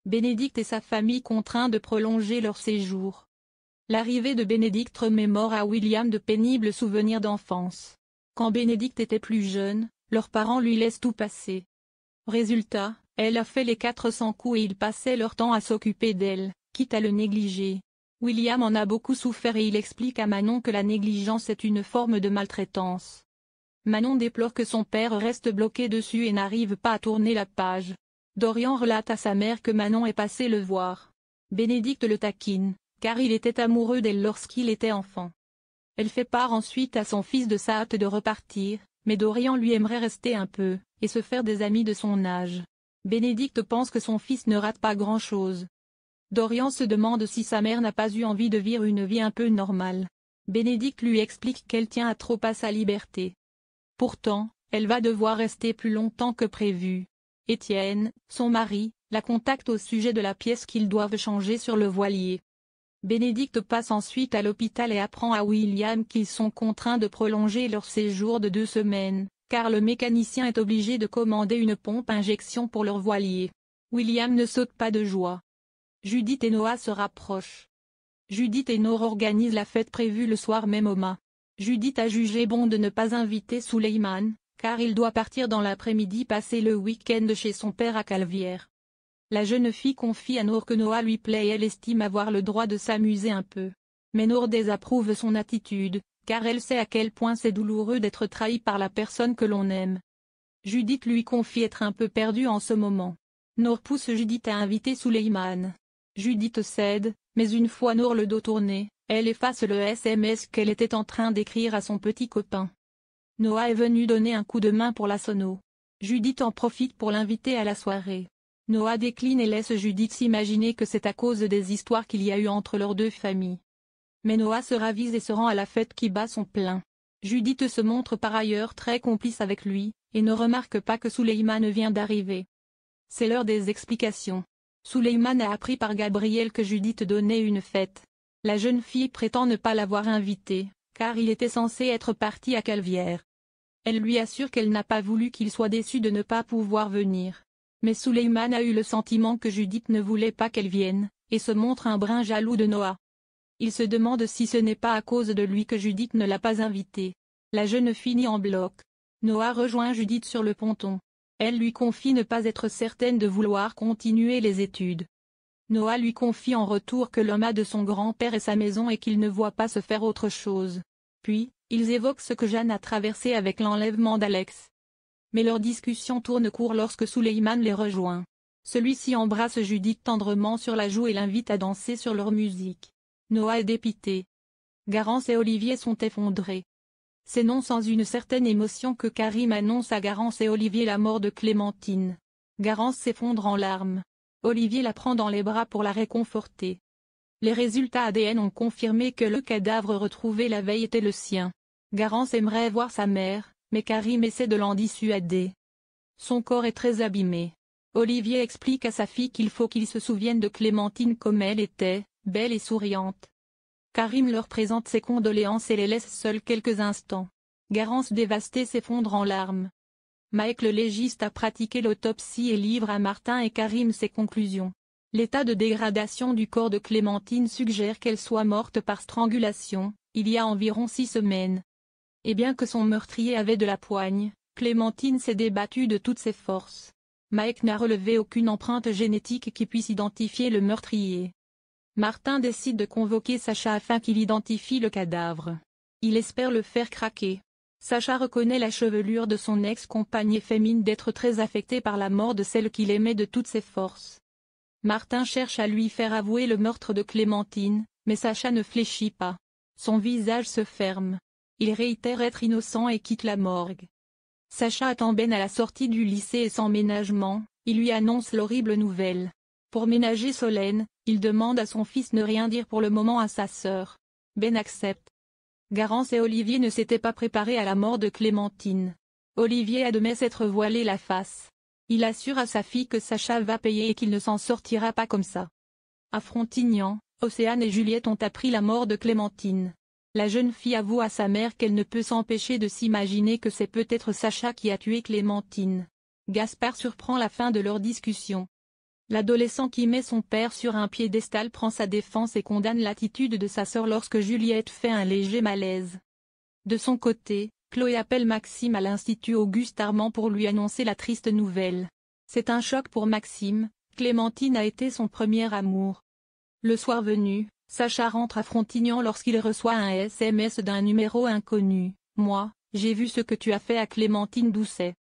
Bénédicte et sa famille contraints de prolonger leur séjour. L'arrivée de Bénédicte remémore à William de pénibles souvenirs d'enfance. Quand Bénédicte était plus jeune, leurs parents lui laissent tout passer. Résultat, elle a fait les 400 coups et ils passaient leur temps à s'occuper d'elle, quitte à le négliger. William en a beaucoup souffert et il explique à Manon que la négligence est une forme de maltraitance. Manon déplore que son père reste bloqué dessus et n'arrive pas à tourner la page. Dorian relate à sa mère que Manon est passée le voir. Bénédicte le taquine, car il était amoureux d'elle lorsqu'il était enfant. Elle fait part ensuite à son fils de sa hâte de repartir, mais Dorian lui aimerait rester un peu, et se faire des amis de son âge. Bénédicte pense que son fils ne rate pas grand-chose. Dorian se demande si sa mère n'a pas eu envie de vivre une vie un peu normale. Bénédicte lui explique qu'elle tient trop à sa liberté. Pourtant, elle va devoir rester plus longtemps que prévu. Étienne, son mari, la contacte au sujet de la pièce qu'ils doivent changer sur le voilier. Bénédicte passe ensuite à l'hôpital et apprend à William qu'ils sont contraints de prolonger leur séjour de 2 semaines, car le mécanicien est obligé de commander une pompe injection pour leur voilier. William ne saute pas de joie. Judith et Noah se rapprochent. Judith et Noah organisent la fête prévue le soir même au mât. Judith a jugé bon de ne pas inviter Suleiman, car il doit partir dans l'après-midi passer le week-end chez son père à Calvière. La jeune fille confie à Nour que Noah lui plaît et elle estime avoir le droit de s'amuser un peu. Mais Nour désapprouve son attitude, car elle sait à quel point c'est douloureux d'être trahi par la personne que l'on aime. Judith lui confie être un peu perdue en ce moment. Nour pousse Judith à inviter Suleiman. Judith cède, mais une fois Nour le dos tourné, elle efface le SMS qu'elle était en train d'écrire à son petit copain. Noah est venu donner un coup de main pour la sono. Judith en profite pour l'inviter à la soirée. Noah décline et laisse Judith s'imaginer que c'est à cause des histoires qu'il y a eu entre leurs 2 familles. Mais Noah se ravise et se rend à la fête qui bat son plein. Judith se montre par ailleurs très complice avec lui, et ne remarque pas que Suleiman vient d'arriver. C'est l'heure des explications. Suleiman a appris par Gabriel que Judith donnait une fête. La jeune fille prétend ne pas l'avoir invité, car il était censé être parti à Calvière. Elle lui assure qu'elle n'a pas voulu qu'il soit déçu de ne pas pouvoir venir. Mais Suleiman a eu le sentiment que Judith ne voulait pas qu'elle vienne, et se montre un brin jaloux de Noah. Il se demande si ce n'est pas à cause de lui que Judith ne l'a pas invité. La jeune finit en bloc. Noah rejoint Judith sur le ponton. Elle lui confie ne pas être certaine de vouloir continuer les études. Noah lui confie en retour que l'homme a de son grand-père et sa maison et qu'il ne voit pas se faire autre chose. Puis, ils évoquent ce que Jeanne a traversé avec l'enlèvement d'Alex. Mais leur discussion tourne court lorsque Suleiman les rejoint. Celui-ci embrasse Judith tendrement sur la joue et l'invite à danser sur leur musique. Noah est dépité. Garance et Olivier sont effondrés. C'est non sans une certaine émotion que Karim annonce à Garance et Olivier la mort de Clémentine. Garance s'effondre en larmes. Olivier la prend dans les bras pour la réconforter. Les résultats ADN ont confirmé que le cadavre retrouvé la veille était le sien. Garance aimerait voir sa mère, mais Karim essaie de l'en dissuader. Son corps est très abîmé. Olivier explique à sa fille qu'il faut qu'il se souvienne de Clémentine comme elle était, belle et souriante. Karim leur présente ses condoléances et les laisse seuls quelques instants. Garance dévastée s'effondre en larmes. Mike le légiste a pratiqué l'autopsie et livre à Martin et Karim ses conclusions. L'état de dégradation du corps de Clémentine suggère qu'elle soit morte par strangulation, il y a environ 6 semaines. Et bien que son meurtrier avait de la poigne, Clémentine s'est débattue de toutes ses forces. Mike n'a relevé aucune empreinte génétique qui puisse identifier le meurtrier. Martin décide de convoquer Sacha afin qu'il identifie le cadavre. Il espère le faire craquer. Sacha reconnaît la chevelure de son ex-compagne et fait mine d'être très affecté par la mort de celle qu'il aimait de toutes ses forces. Martin cherche à lui faire avouer le meurtre de Clémentine, mais Sacha ne fléchit pas. Son visage se ferme. Il réitère être innocent et quitte la morgue. Sacha attend Ben à la sortie du lycée et sans ménagement, il lui annonce l'horrible nouvelle. Pour ménager Solène, il demande à son fils ne rien dire pour le moment à sa sœur. Ben accepte. Garance et Olivier ne s'étaient pas préparés à la mort de Clémentine. Olivier admet s'être voilé la face. Il assure à sa fille que Sacha va payer et qu'il ne s'en sortira pas comme ça. À Frontignan, Océane et Juliette ont appris la mort de Clémentine. La jeune fille avoue à sa mère qu'elle ne peut s'empêcher de s'imaginer que c'est peut-être Sacha qui a tué Clémentine. Gaspard surprend la fin de leur discussion. L'adolescent qui met son père sur un piédestal prend sa défense et condamne l'attitude de sa sœur lorsque Juliette fait un léger malaise. De son côté, Chloé appelle Maxime à l'Institut Auguste Armand pour lui annoncer la triste nouvelle. C'est un choc pour Maxime, Clémentine a été son premier amour. Le soir venu, Sacha rentre à Frontignan lorsqu'il reçoit un SMS d'un numéro inconnu. « Moi, j'ai vu ce que tu as fait à Clémentine Doucet.